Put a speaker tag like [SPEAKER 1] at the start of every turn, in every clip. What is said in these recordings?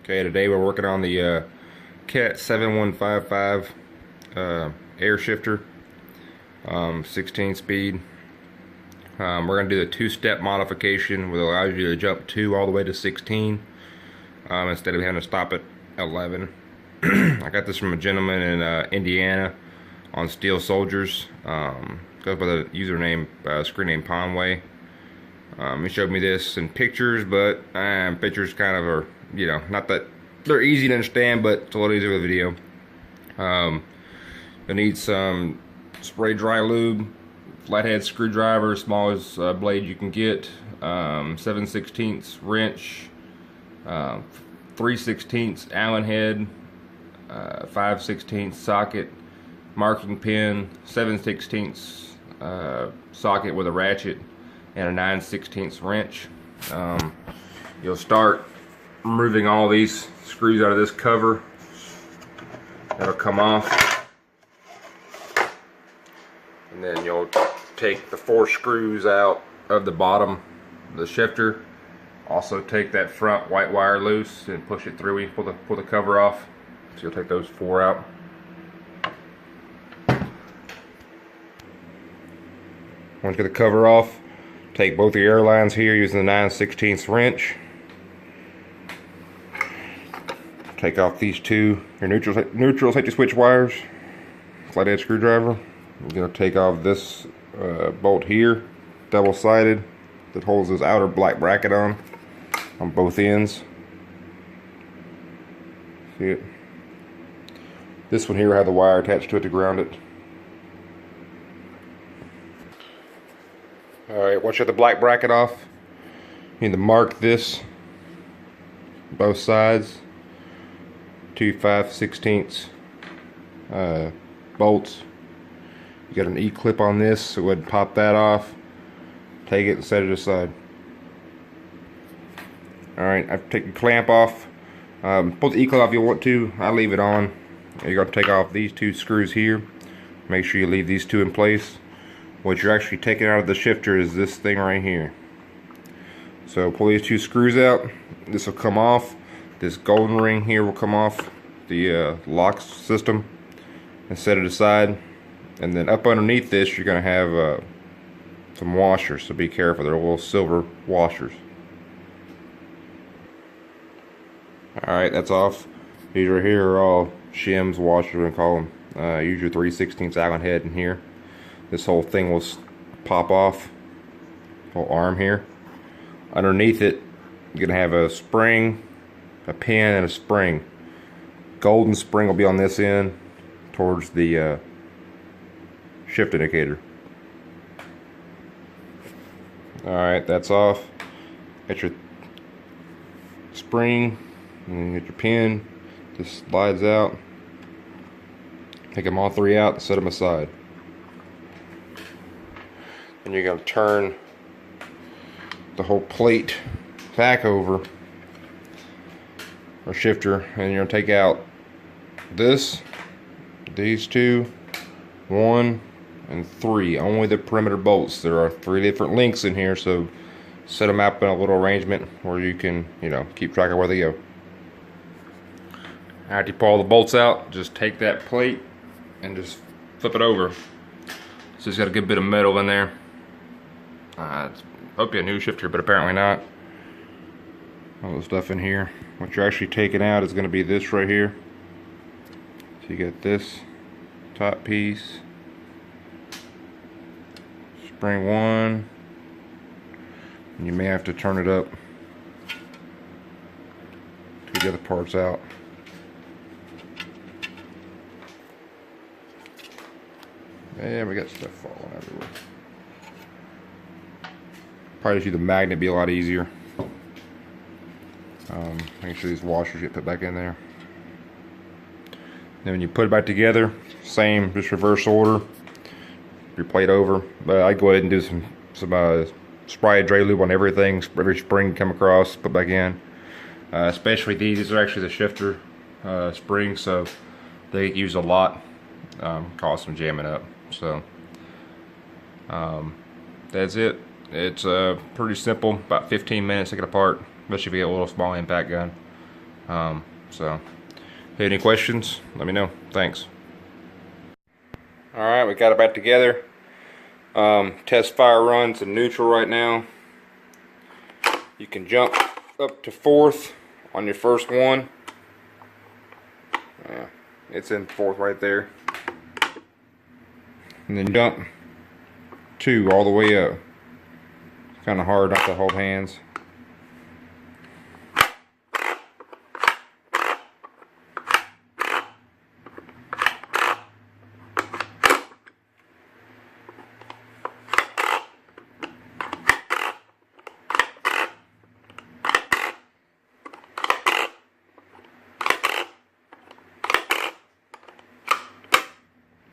[SPEAKER 1] Okay, today we're working on the Cat 7155 air shifter, 16 speed. We're going to do the two-step modification, which allows you to jump 2 all the way to 16 instead of having to stop at 11. I got this from a gentleman in Indiana on Steel Soldiers. Goes by the username, screen name Ponway. He showed me this in pictures, but pictures kind of are, you know, not that they're easy to understand, but it's a little easier with video. You'll need some spray dry lube, flathead screwdriver, smallest blade you can get, 7/16 wrench, 3/16 Allen head, 5/16 socket, marking pin, 7/16 socket with a ratchet, and a 9/16 wrench. You'll start removing all these screws out of this cover. That'll come off, and then you'll take the 4 screws out of the bottom of the shifter. Also take that front white wire loose and push it through. You pull the cover off. So you'll take those 4 out. Once you get the cover off, take both the air lines here using the 9/16 wrench. Take off these 2 your neutral safety switch wires, flathead screwdriver. You're going to take off this bolt here, double-sided, that holds this outer black bracket on both ends. See it? This one here will have the wire attached to it to ground it. Alright, once you have the black bracket off, you need to mark this, both sides, 2 5/16 bolts. You got an E-clip on this, so go ahead and pop that off, take it and set it aside. Alright, I've taken the clamp off. Pull the E-clip off if you want to. I leave it on. You're going to take off these 2 screws here. Make sure you leave these 2 in place. What you're actually taking out of the shifter is this thing right here. So pull these 2 screws out. This will come off. This golden ring here will come off the lock system, and set it aside. And then up underneath this, you're going to have some washers. So be careful. They're little silver washers. Alright, that's off. These right here are all shims, washers, we call them. Use your 3/16 Allen head in here. This whole thing will pop off, whole arm here. Underneath it, you're gonna have a spring, a pin, and a spring. Golden spring will be on this end towards the shift indicator. Alright, that's off. Get your spring, and get your pin. This slides out. Take them all 3 out and set them aside. And you're going to turn the whole plate back over, or shifter, and you're going to take out these 2, 1, and 3. Only the perimeter bolts. There are 3 different links in here, so set them up in a little arrangement where you can, you know, keep track of where they go. After you pull all the bolts out, just take that plate and just flip it over. So it's got a good bit of metal in there. It's supposed to be a new shifter, but apparently not. All the stuff in here. What you're actually taking out is going to be this right here. So you get this top piece, spring 1, and you may have to turn it up to get the other parts out. Yeah, we got stuff falling everywhere. Probably just use the magnet, be a lot easier. Make sure these washers get put back in there. Then when you put it back together, same, just reverse order. Your plate over. But I'd go ahead and do some spray dry lube on everything. Every spring come across, put back in. Especially these are actually the shifter springs, so they get used a lot. Cause some jamming up. So that's it. It's pretty simple. About 15 minutes to take it apart, especially if you get a little small impact gun. So, any questions? Let me know. Thanks. All right, we got it back together. Test fire runs in neutral right now. You can jump up to 4th on your first one. It's in 4th right there. And then jump 2 all the way up. It's kind of hard not to hold hands.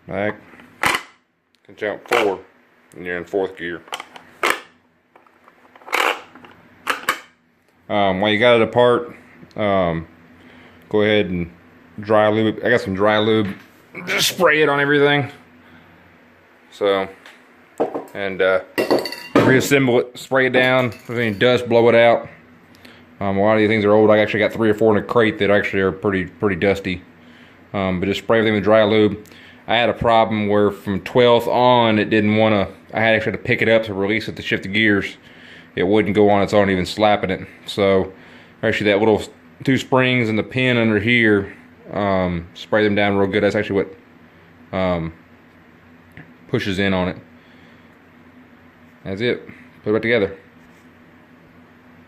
[SPEAKER 1] Back. Can jump 4 and you're in 4th gear. While you got it apart, go ahead and dry lube. I got some dry lube. Just spray it on everything. So, and reassemble it, spray it down. If any dust, blow it out. A lot of these things are old. I actually got 3 or 4 in a crate that actually are pretty dusty. But just spray everything with dry lube. I had a problem where from 12th on, it didn't want to. I had actually to pick it up to release it to shift the gears. It wouldn't go on its own, even slapping it. So actually, that little 2 springs and the pin under here, spray them down real good. That's actually what pushes in on it. That's it. Put it back together.